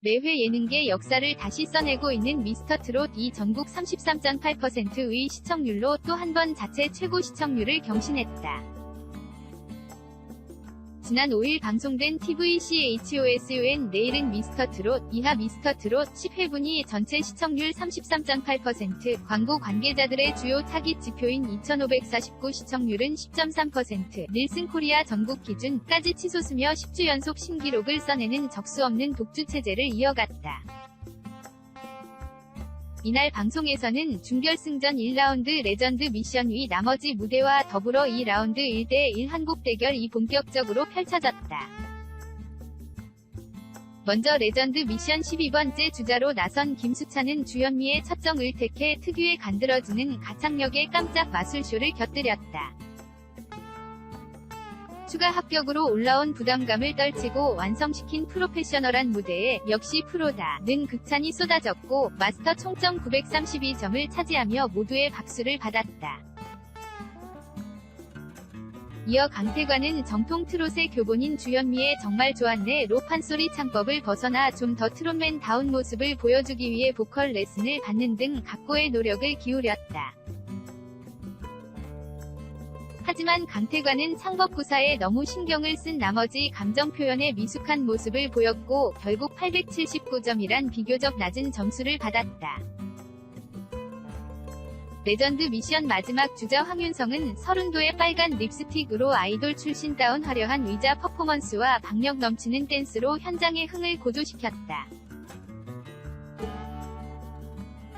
매회 예능계 역사를 다시 써내고 있는 미스터트롯 이 전국 33.8%의 시청률로 또 한 번 자체 최고 시청률을 경신했다. 지난 5일 방송된 TVCHOSUN 내일은 미스터트롯, 이하 미스터트롯 10회분이 전체 시청률 33.8%, 광고 관계자들의 주요 타깃 지표인 2549 시청률은 10.3%, 닐슨코리아 전국 기준까지 치솟으며 10주 연속 신기록을 써내는 적수 없는 독주 체제를 이어갔다. 이날 방송에서는 준결승전 1라운드 레전드 미션 위 나머지 무대와 더불어 2라운드 1대1 한국 대결이 본격적으로 펼쳐졌다. 먼저 레전드 미션 12번째 주자로 나선 김수찬은 주현미의 첫정을 택해 특유의 간드러지는 가창력에 깜짝 마술쇼를 곁들였다. 추가 합격으로 올라온 부담감을 떨치고 완성시킨 프로페셔널한 무대에 역시 프로다는 극찬이 쏟아졌고 마스터 총점 932점을 차지하며 모두의 박수를 받았다. 이어 강태관은 정통 트롯의 교본인 주현미의 정말 좋았네 로 판소리 창법을 벗어나 좀 더 트롯맨다운 모습을 보여주기 위해 보컬 레슨을 받는 등 각고의 노력을 기울였다. 하지만 강태관은 창법구사에 너무 신경을 쓴 나머지 감정 표현에 미숙한 모습을 보였고 결국 879점이란 비교적 낮은 점수를 받았다. 레전드 미션 마지막 주자 황윤성은 서른도의 빨간 립스틱으로 아이돌 출신다운 화려한 의자 퍼포먼스와 박력 넘치는 댄스로 현장의 흥을 고조시켰다.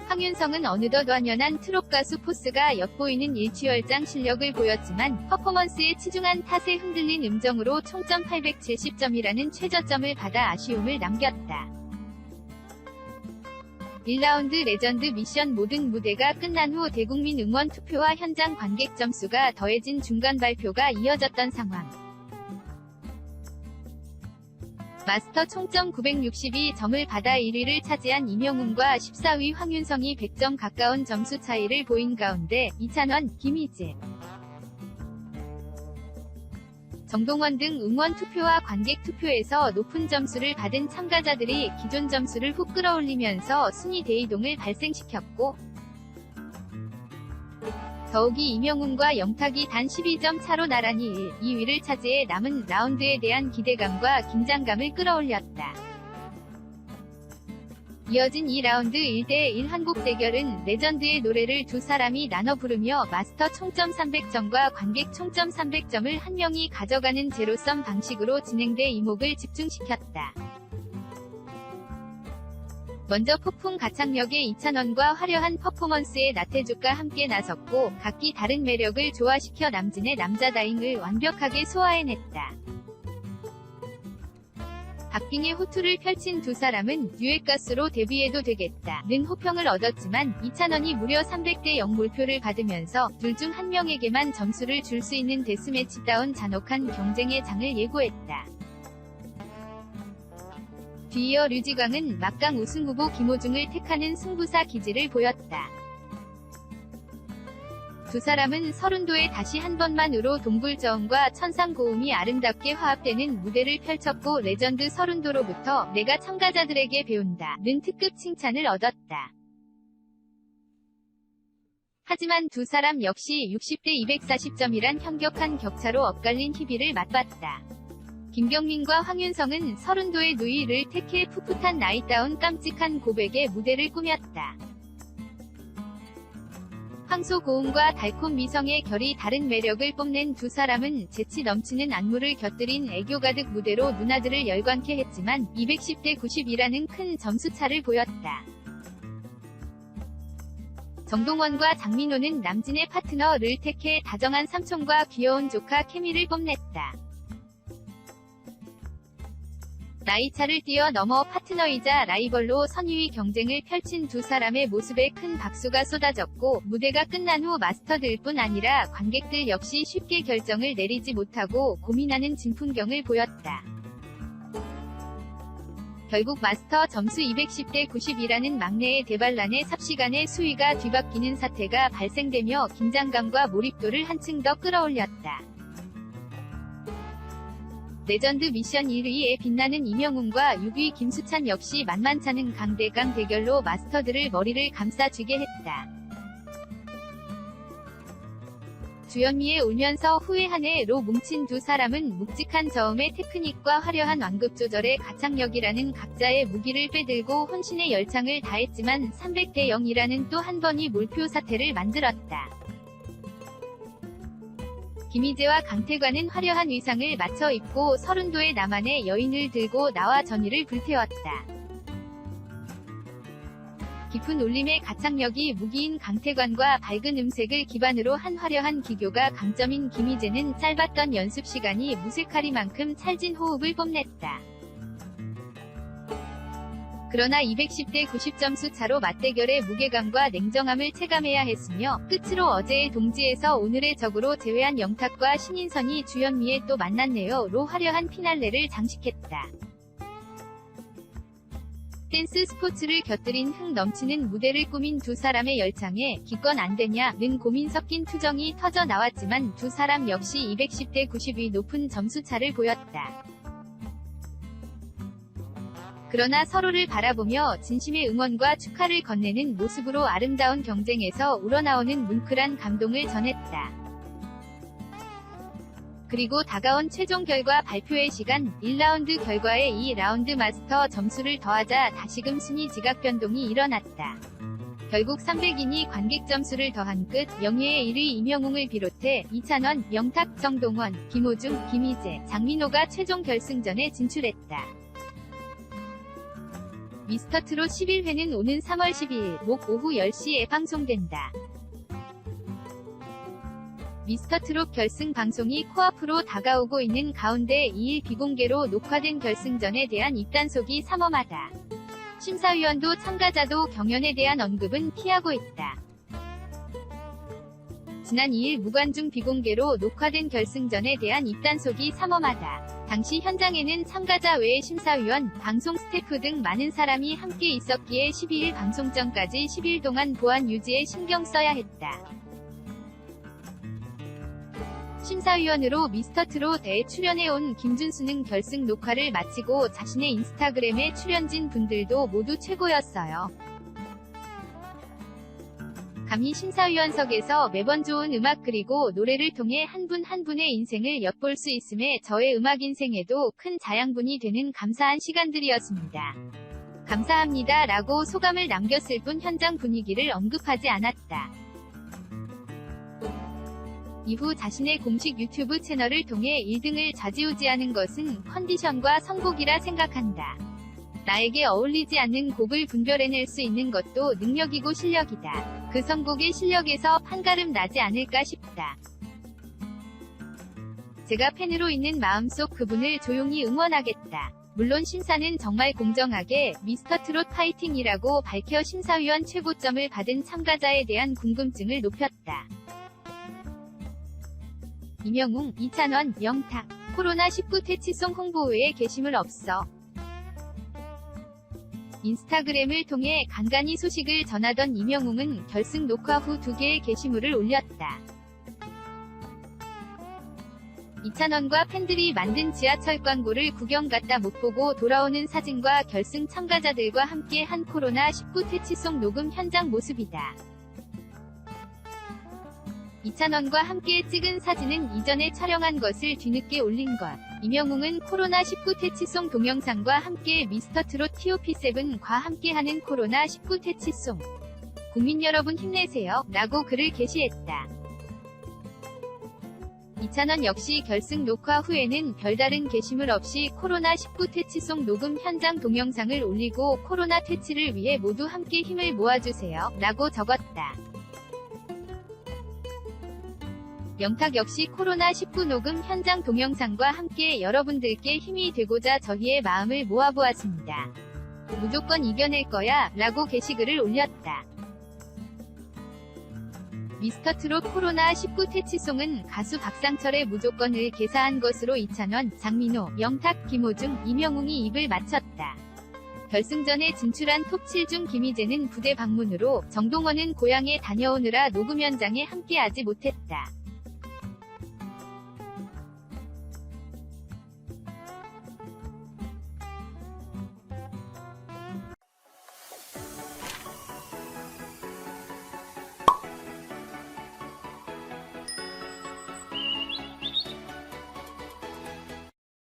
황윤성은 어느덧 완연한 트롯 가수 포스가 엿보이는 일취월장 실력을 보였지만 퍼포먼스에 치중한 탓에 흔들린 음정으로 총점 870점이라는 최저점을 받아 아쉬움을 남겼다. 1라운드 레전드 미션 모든 무대가 끝난 후 대국민 응원 투표와 현장 관객 점수가 더해진 중간 발표가 이어졌던 상황. 마스터 총점 962점을 받아 1위를 차지한 임영웅과 14위 황윤성이 100점 가까운 점수 차이를 보인 가운데 이찬원, 김희재, 정동원 등 응원 투표와 관객 투표에서 높은 점수를 받은 참가자들이 기존 점수를 훅 끌어올리면서 순위 대이동을 발생시켰고 더욱이 임영웅과 영탁이 단 12점 차로 나란히 1, 2위를 차지해 남은 라운드에 대한 기대감과 긴장감을 끌어올렸다. 이어진 2라운드 1대1 한국 대결은 레전드의 노래를 두 사람이 나눠 부르며 마스터 총점 300점과 관객 총점 300점을 한 명이 가져가는 제로섬 방식으로 진행돼 이목을 집중시켰다. 먼저 폭풍 가창력의 이찬원과 화려한 퍼포먼스의 나태주가 함께 나섰고 각기 다른 매력을 조화시켜 남진의 남자다잉을 완벽하게 소화해냈다. 박빙의 호투를 펼친 두 사람은 듀엣가수로 데뷔해도 되겠다는 호평을 얻었지만 이찬원이 무려 300대 0 몰표를 받으면서 둘 중 한 명에게만 점수를 줄 수 있는 데스매치다운 잔혹한 경쟁의 장을 예고했다. 뒤이어 류지광은 막강 우승 후보 김호중을 택하는 승부사 기질을 보였다. 두 사람은 서른도에 다시 한 번만으로 동굴저음과 천상고음이 아름답게 화합되는 무대를 펼쳤고 레전드 서른도로부터 내가 참가자들에게 배운다는 특급 칭찬을 얻었다. 하지만 두 사람 역시 60대 240점이란 현격한 격차로 엇갈린 희비를 맛봤다. 김경민과 황윤성은 서른도의 누이를 택해 풋풋한 나이다운 깜찍한 고백의 무대를 꾸몄다. 황소고음과 달콤 미성의 결이 다른 매력을 뽐낸 두 사람은 재치 넘치는 안무를 곁들인 애교 가득 무대로 누나들을 열광케 했지만 210대 90이라는 큰 점수차를 보였다. 정동원과 장민호는 남진의 파트너를 택해 다정한 삼촌과 귀여운 조카 케미를 뽐냈다. 나이차를 뛰어넘어 파트너이자 라이벌로 선의위 경쟁을 펼친 두 사람의 모습에 큰 박수가 쏟아졌고 무대가 끝난 후 마스터들 뿐 아니라 관객들 역시 쉽게 결정을 내리지 못하고 고민하는 진풍경을 보였다. 결국 마스터 점수 210대 90이라는 막내의 대반란에 삽시간에 수위가 뒤바뀌는 사태가 발생되며 긴장감과 몰입도를 한층 더 끌어올렸다. 레전드 미션 1위에 빛나는 임영웅과 6위 김수찬 역시 만만찮은 강대강 대결로 마스터들을 머리를 감싸쥐게 했다. 주현미의 울면서 후회하네로 뭉친 두 사람은 묵직한 저음의 테크닉과 화려한 완급 조절의 가창력이라는 각자의 무기를 빼들고 혼신의 열창을 다했지만 300대 0이라는 또 한 번의 몰표 사태를 만들었다. 김희재와 강태관은 화려한 의상을 맞춰 입고 서른도의 나만의 여인을 들고 나와 전의를 불태웠다. 깊은 울림의 가창력이 무기인 강태관과 밝은 음색을 기반으로 한 화려한 기교가 강점인 김희재는 짧았던 연습 시간이 무색하리만큼 찰진 호흡을 뽐냈다. 그러나 210대 90점수 차로 맞대결의 무게감과 냉정함을 체감해야 했으며 끝으로 어제의 동지에서 오늘의 적으로 제외한 영탁과 신인선이 주현미에 또 만났네요로 화려한 피날레를 장식했다. 댄스 스포츠를 곁들인 흥 넘치는 무대를 꾸민 두 사람의 열창에 기권 안 되냐는 고민 섞인 투정이 터져 나왔지만 두 사람 역시 210대 90의 높은 점수차를 보였다. 그러나 서로를 바라보며 진심의 응원과 축하를 건네는 모습으로 아름다운 경쟁에서 우러나오는 뭉클한 감동을 전했다. 그리고 다가온 최종 결과 발표의 시간, 1라운드 결과에 2라운드 마스터 점수를 더하자 다시금 순위 지각 변동이 일어났다. 결국 300인이 관객 점수를 더한 끝, 영예의 1위 임영웅을 비롯해 이찬원, 영탁, 정동원, 김호중, 김희재, 장민호가 최종 결승전에 진출했다. 미스터트롯 11회는 오는 3월 12일 목 오후 10시에 방송된다. 미스터트롯 결승 방송이 코앞으로 다가오고 있는 가운데 2일 비공개로 녹화된 결승전에 대한 입단속이 삼엄하다. 심사위원도 참가자도 경연에 대한 언급은 피하고 있다. 지난 2일 무관중 비공개로 녹화된 결승전에 대한 입단속이 삼엄하다. 당시 현장에는 참가자 외에 심사위원, 방송 스태프 등 많은 사람이 함께 있었기에 12일 방송 전까지 10일 동안 보안 유지에 신경 써야 했다. 심사위원으로 미스터트롯에 출연해온 김준수는 결승 녹화를 마치고 자신의 인스타그램에 출연진 분들도 모두 최고였어요. 감히 심사위원석에서 매번 좋은 음악 그리고 노래를 통해 한 분 한 분의 인생을 엿볼 수 있음에 저의 음악 인생에도 큰 자양분이 되는 감사한 시간들이었습니다. 감사합니다 라고 소감을 남겼을 뿐 현장 분위기를 언급하지 않았다. 이후 자신의 공식 유튜브 채널을 통해 1등을 좌지우지하는 것은 컨디션과 선곡이라 생각한다. 나에게 어울리지 않는 곡을 분별해낼 수 있는 것도 능력이고 실력이다. 그 선곡의 실력에서 판가름 나지 않을까 싶다. 제가 팬으로 있는 마음속 그분을 조용히 응원하겠다. 물론 심사는 정말 공정하게 미스터트롯 파이팅이라고 밝혀 심사위원 최고점을 받은 참가자에 대한 궁금증을 높였다. 임영웅, 이찬원, 영탁, 코로나19 퇴치송 홍보회에 게시물 없어. 인스타그램을 통해 간간히 소식을 전하던 임영웅은 결승 녹화 후 2개의 게시물을 올렸다. 이찬원과 팬들이 만든 지하철 광고를 구경 갔다 못 보고 돌아오는 사진과 결승 참가자들과 함께 한 코로나19 퇴치송 녹음 현장 모습이다. 이찬원과 함께 찍은 사진은 이전에 촬영한 것을 뒤늦게 올린 것. 임영웅은 코로나19 퇴치송 동영상과 함께 미스터트롯 TOP7과 함께하는 코로나19 퇴치송. 국민 여러분 힘내세요 라고 글을 게시했다. 이찬원 역시 결승 녹화 후에는 별다른 게시물 없이 코로나19 퇴치송 녹음 현장 동영상을 올리고 코로나 퇴치를 위해 모두 함께 힘을 모아주세요 라고 적었다. 영탁 역시 코로나19 녹음 현장 동영상과 함께 여러분들께 힘이 되고자 저희의 마음을 모아보았습니다. 무조건 이겨낼 거야 라고 게시글을 올렸다. 미스터트롯 코로나19 퇴치송은 가수 박상철의 무조건을 개사한 것으로 이찬원, 장민호, 영탁, 김호중, 임영웅이 입을 맞췄다. 결승전에 진출한 톱7 중 김희재는 부대 방문으로, 정동원은 고향에 다녀오느라 녹음 현장에 함께하지 못했다.